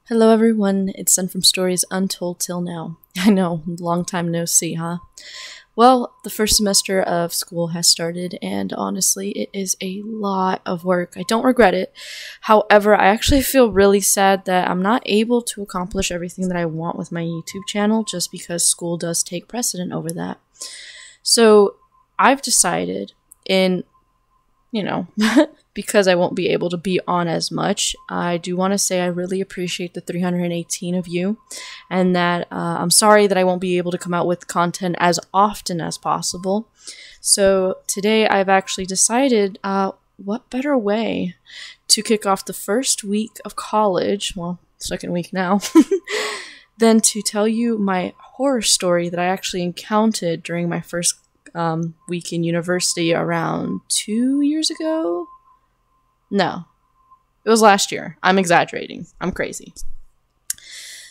Hello everyone, it's Sun from Stories Untold Till Now. I know, long time no see, huh? Well, the first semester of school has started, and honestly, it is a lot of work. I don't regret it. However, I actually feel really sad that I'm not able to accomplish everything that I want with my YouTube channel just because school does take precedent over that. So, I've decided you know, because I won't be able to be on as much, I do want to say I really appreciate the 318 of you, and that I'm sorry that I won't be able to come out with content as often as possible. So today I've actually decided what better way to kick off the first week of college, well, second week now, than to tell you my horror story that I actually encountered during my first week in university around 2 years ago? No, it was last year. I'm exaggerating. I'm crazy.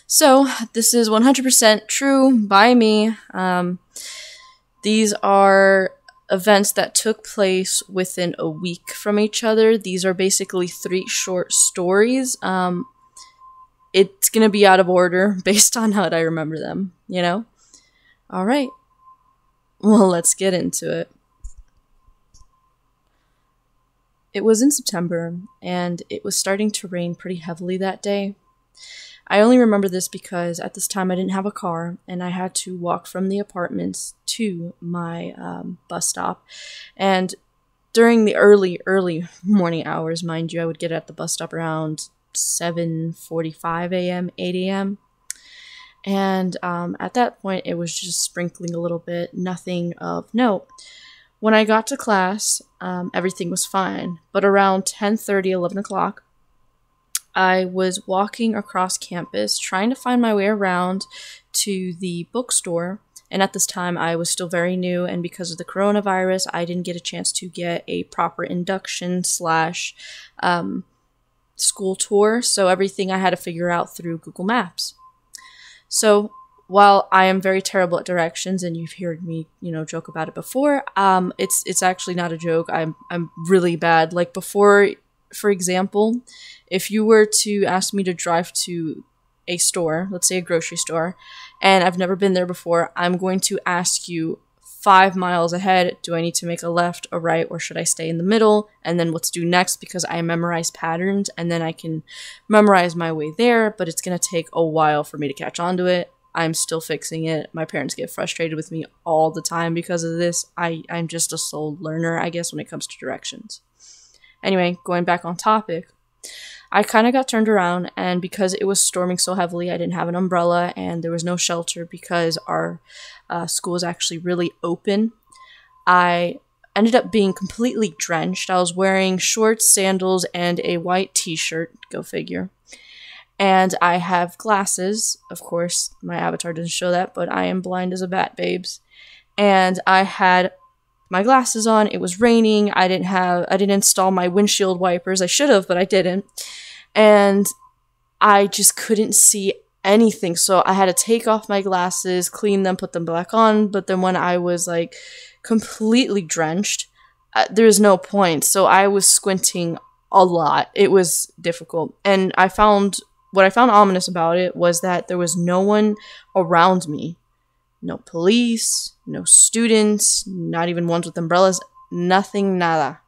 So, this is 100% true by me. These are events that took place within a week from each other. These are basically 3 short stories. It's gonna be out of order based on how I remember them, you know? Alright. Well, let's get into it. It was in September, and it was starting to rain pretty heavily that day. I only remember this because at this time I didn't have a car, and I had to walk from the apartments to my bus stop. And during the early morning hours, mind you, I would get at the bus stop around 7:45 a.m., 8 a.m., and at that point, it was just sprinkling a little bit, nothing of note. When I got to class, everything was fine. But around 10:30, 11 o'clock, I was walking across campus, trying to find my way around to the bookstore. And at this time, I was still very new, and because of the coronavirus, I didn't get a chance to get a proper induction / school tour. So everything I had to figure out through Google Maps. So, while I am very terrible at directions, and you've heard me, joke about it before, it's actually not a joke. I'm really bad. Like before, for example, if you were to ask me to drive to a store, let's say a grocery store, and I've never been there before, I'm going to ask you 5 miles ahead, do I need to make a left, a right, or should I stay in the middle? And then what to do next, because I memorize patterns, and then I can memorize my way there, but it's going to take a while for me to catch on to it. I'm still fixing it. My parents get frustrated with me all the time because of this. I'm just a slow learner, I guess, when it comes to directions. Anyway, going back on topic, I kind of got turned around, and because it was storming so heavily, I didn't have an umbrella, and there was no shelter because our school is actually really open. I ended up being completely drenched. I was wearing shorts, sandals, and a white t-shirt, go figure. And I have glasses. Of course, my avatar doesn't show that, but I am blind as a bat, babes. And I had my glasses on. It was raining. I didn't install my windshield wipers. I should have, but I didn't. And I just couldn't see anything. So I had to take off my glasses, clean them, put them back on. But then when I was like completely drenched, there's no point. So I was squinting a lot. It was difficult. And what I found ominous about it was that there was no one around me. No police, no students, not even ones with umbrellas, nothing, nada.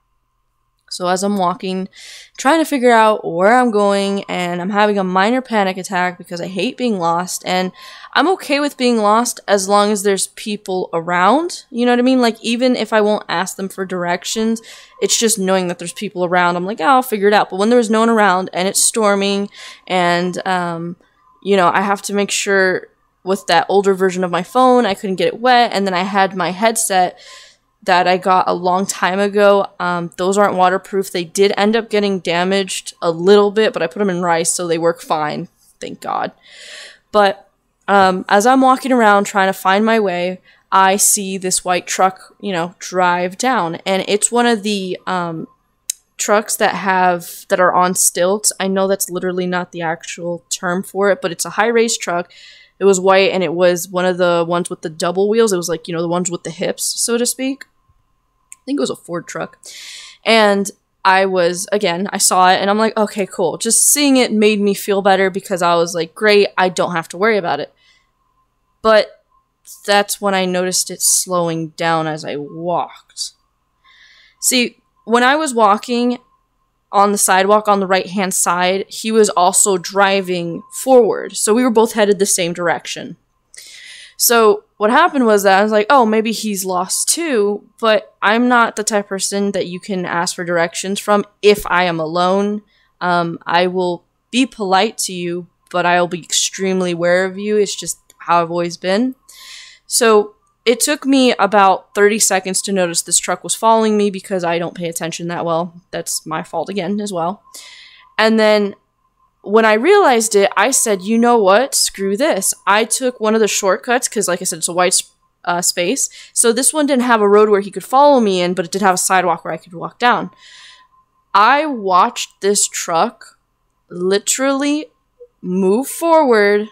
So as I'm walking, trying to figure out where I'm going, and I'm having a minor panic attack because I hate being lost, and I'm okay with being lost as long as there's people around, you know what I mean? Like, even if I won't ask them for directions, it's just knowing that there's people around. I'm like, oh, I'll figure it out. But when there's no one around, and it's storming, and, I have to make sure with that older version of my phone, I couldn't get it wet, and then I had my headset that I got a long time ago. Those aren't waterproof. They did end up getting damaged a little bit, but I put them in rice, so they work fine, thank God. But as I'm walking around trying to find my way, I see this white truck, drive down, and it's one of the trucks that are on stilts. I know that's literally not the actual term for it, but it's a high-raised truck. It was white, and it was one of the ones with the double wheels. It was like, the ones with the hips, so to speak. I think it was a Ford truck. And I saw it and I'm like, okay, cool. Just seeing it made me feel better because I was like, great, I don't have to worry about it. But that's when I noticed it slowing down as I walked. See, when I was walking on the sidewalk on the right-hand side, he was also driving forward. So we were both headed the same direction. So what happened was that I was like, oh, maybe he's lost too, but I'm not the type of person that you can ask for directions from if I am alone. I will be polite to you, but I'll be extremely aware of you. It's just how I've always been. So it took me about 30 seconds to notice this truck was following me because I don't pay attention that well. That's my fault again as well. And then when I realized it, I said, you know what? Screw this. I took one of the shortcuts because, like I said, it's a white space. So this one didn't have a road where he could follow me in, but it did have a sidewalk where I could walk down. I watched this truck literally move forward,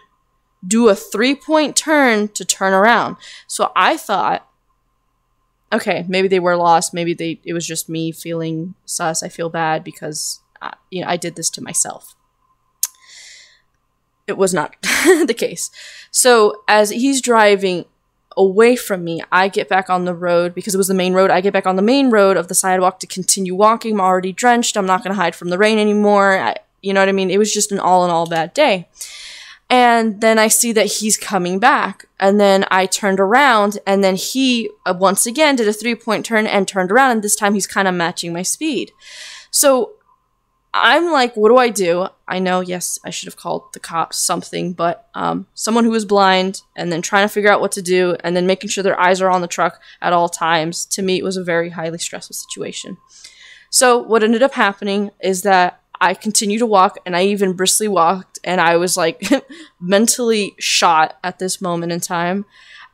do a 3-point turn to turn around. So I thought, okay, maybe they were lost. Maybe it was just me feeling sus. I feel bad because I did this to myself. It was not the case. So as he's driving away from me, I get back on the road because it was the main road. I get back on the main road of the sidewalk to continue walking. I'm already drenched. I'm not going to hide from the rain anymore. You know what I mean? It was just an all in all bad day. And then I see that he's coming back. And then I turned around and then he once again did a 3-point turn and turned around. And this time he's kind of matching my speed. So I'm like, what do I do? I know, yes, I should have called the cops something, but someone who was blind and then trying to figure out what to do and then making sure their eyes are on the truck at all times, to me, it was a very highly stressful situation. So what ended up happening is that I continued to walk and I even briskly walked and I was like mentally shot at this moment in time.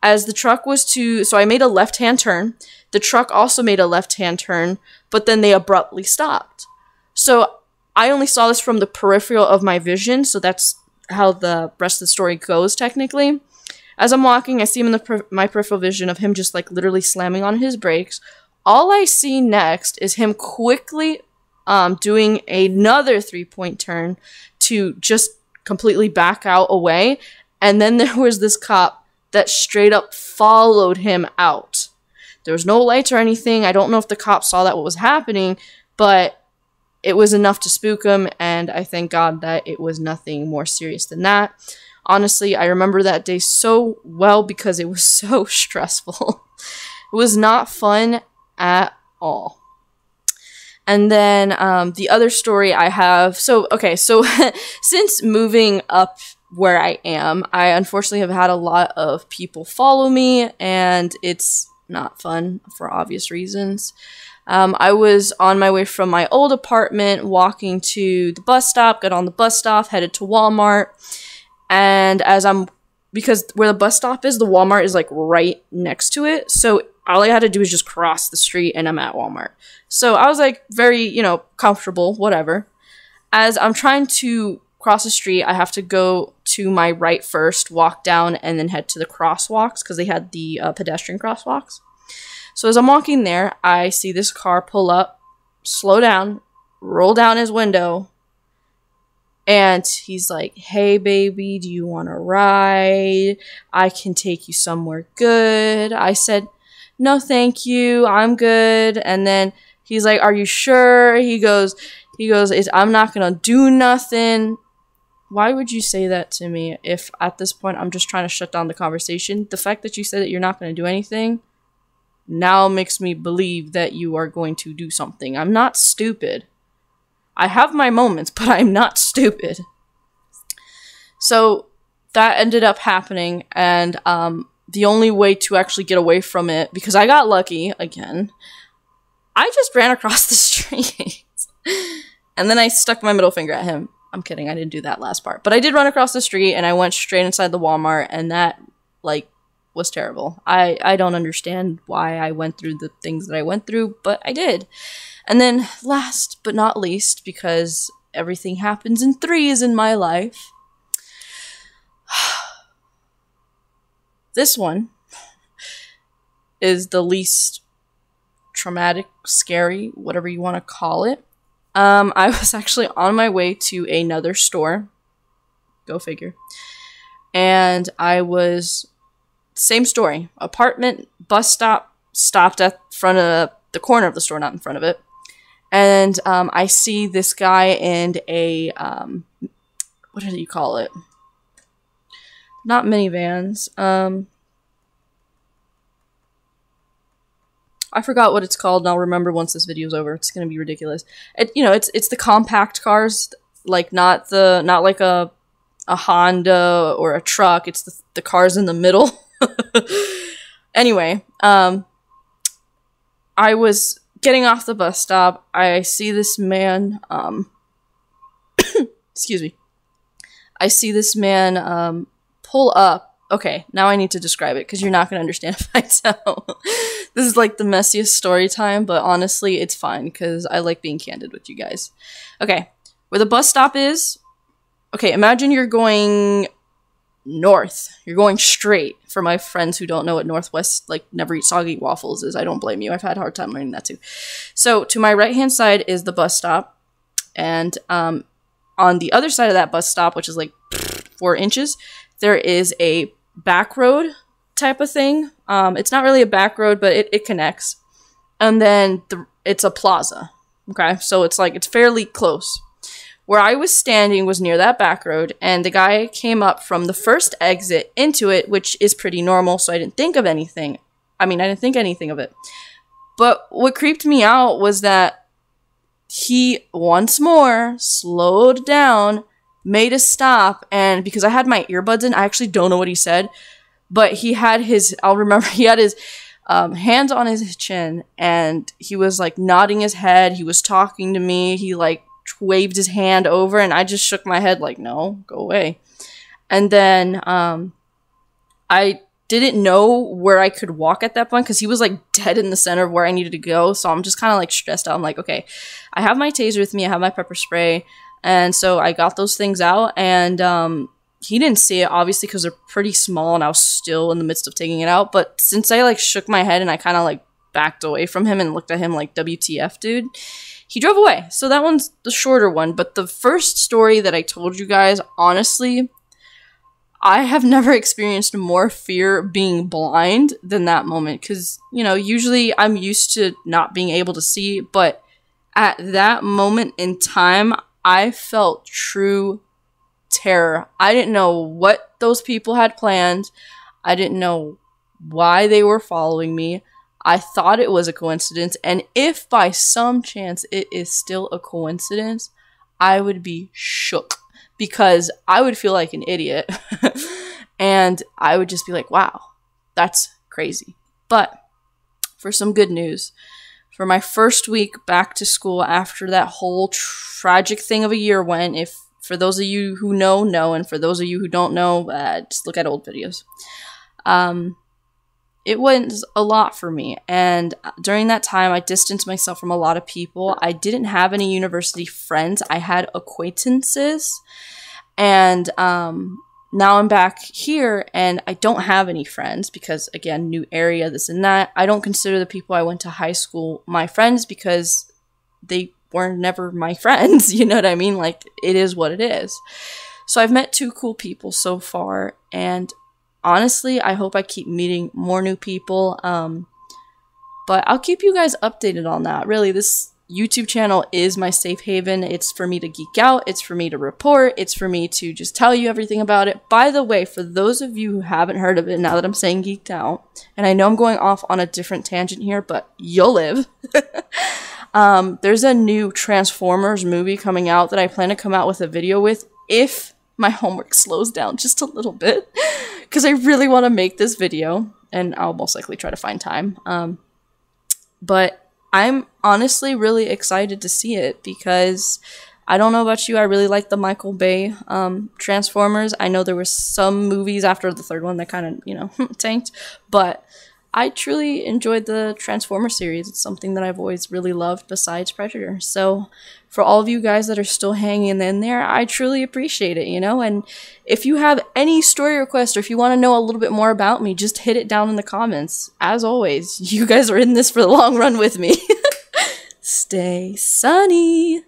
As the truck was so I made a left-hand turn. The truck also made a left-hand turn, but then they abruptly stopped. So I only saw this from the peripheral of my vision, so that's how the rest of the story goes, technically. As I'm walking, I see him in my peripheral vision of him just, like, literally slamming on his brakes. All I see next is him quickly doing another 3-point turn to just completely back out away. And then there was this cop that straight up followed him out. There was no lights or anything. I don't know if the cop saw that what was happening, but it was enough to spook him, and I thank God that it was nothing more serious than that. Honestly, I remember that day so well because it was so stressful. It was not fun at all. And then the other story I have, so since moving up where I am, I unfortunately have had a lot of people follow me, and it's not fun for obvious reasons. I was on my way from my old apartment, walking to the bus stop, got on the bus stop, headed to Walmart, and because where the bus stop is, the Walmart is like right next to it, so all I had to do was just cross the street and I'm at Walmart. So I was like very, comfortable, whatever. As I'm trying to cross the street, I have to go to my right first, walk down, and then head to the crosswalks because they had the pedestrian crosswalks. So as I'm walking there, I see this car pull up, slow down, roll down his window, and he's like, hey, baby, do you want to ride? I can take you somewhere good. I said, no, thank you. I'm good. And then he's like, are you sure? He goes, I'm not going to do nothing. Why would you say that to me if at this point I'm just trying to shut down the conversation? The fact that you said that you're not going to do anything now makes me believe that you are going to do something. I'm not stupid. I have my moments, but I'm not stupid. So that ended up happening, and the only way to actually get away from it, because I got lucky again, I just ran across the street. And then I stuck my middle finger at him. I'm kidding, I didn't do that last part. But I did run across the street, and I went straight inside the Walmart, and that, was terrible. I don't understand why I went through the things that I went through, but I did. And then last but not least, because everything happens in threes in my life, this one is the least traumatic, scary, whatever you want to call it. I was actually on my way to another store. Go figure. And I was, same story, apartment, bus stop, stopped at front of the corner of the store, not in front of it. And I see this guy in a, what do you call it? Not minivans. I forgot what it's called, and I'll remember once this video's over. It's gonna be ridiculous. It's the compact cars, like not like a Honda or a truck. It's the cars in the middle. Anyway, I was getting off the bus stop. I see this man. Excuse me. I see this man pull up. Okay, now I need to describe it because you're not going to understand if I tell. This is like the messiest story time, but honestly, it's fine because I like being candid with you guys. Okay, where the bus stop is, okay, imagine you're going north. You're going straight. For my friends who don't know what Northwest, like, never eat soggy waffles is, I don't blame you. I've had a hard time learning that too. So, to my right-hand side is the bus stop, and on the other side of that bus stop, which is like 4 inches, there is a back road type of thing. It's not really a back road, but it connects. And then it's a plaza. Okay, so it's fairly close. Where I was standing was near that back road, and the guy came up from the first exit into it, which is pretty normal, so I didn't think of anything. I didn't think anything of it. But what creeped me out was that he, once more, slowed down, made a stop, and because I had my earbuds in, I actually don't know what he said, but he had his, he had his hands on his chin, and he was, like, nodding his head, he was talking to me, he, like, waved his hand over, and I just shook my head, like, no, go away. And then, I didn't know where I could walk at that point, because he was, like, dead in the center of where I needed to go, so I'm just kind of, like, stressed out. I'm like, okay, I have my taser with me, I have my pepper spray, and so I got those things out, and he didn't see it, obviously, because they're pretty small, and I was still in the midst of taking it out. But since I, like, shook my head and I kind of, like, backed away from him and looked at him like, WTF, dude, he drove away. So that one's the shorter one. But the first story that I told you guys, honestly, I have never experienced more fear being blind than that moment. Because, usually I'm used to not being able to see, but at that moment in time, I felt true terror. I didn't know what those people had planned. I didn't know why they were following me. I thought it was a coincidence. And if by some chance it is still a coincidence, I would be shook because I would feel like an idiot. And I would just be like, wow, that's crazy. But for some good news, for my first week back to school after that whole tragic thing of a year went, for those of you who know, and for those of you who don't know, just look at old videos. It was a lot for me, and during that time, I distanced myself from a lot of people. I didn't have any university friends. I had acquaintances, and now I'm back here, and I don't have any friends because, again, new area, this and that. I don't consider the people I went to high school my friends because they were never my friends, you know what I mean? Like, it is what it is. So I've met 2 cool people so far, and honestly, I hope I keep meeting more new people, but I'll keep you guys updated on that. Really, this YouTube channel is my safe haven. It's for me to geek out, it's for me to report, it's for me to just tell you everything about it. By the way, for those of you who haven't heard of it, now that I'm saying geeked out, and I know I'm going off on a different tangent here, but you'll live. There's a new Transformers movie coming out that I plan to come out with a video with if my homework slows down just a little bit, because I really want to make this video, and I'll most likely try to find time. But I'm honestly really excited to see it because I don't know about you, I really like the Michael Bay Transformers. I know there were some movies after the 3rd one that kind of, tanked, but I truly enjoyed the Transformer series. It's something that I've always really loved besides Predator. So for all of you guys that are still hanging in there, I truly appreciate it, you know? And if you have any story requests or if you want to know a little bit more about me, just hit it down in the comments. As always, you guys are in this for the long run with me. Stay sunny.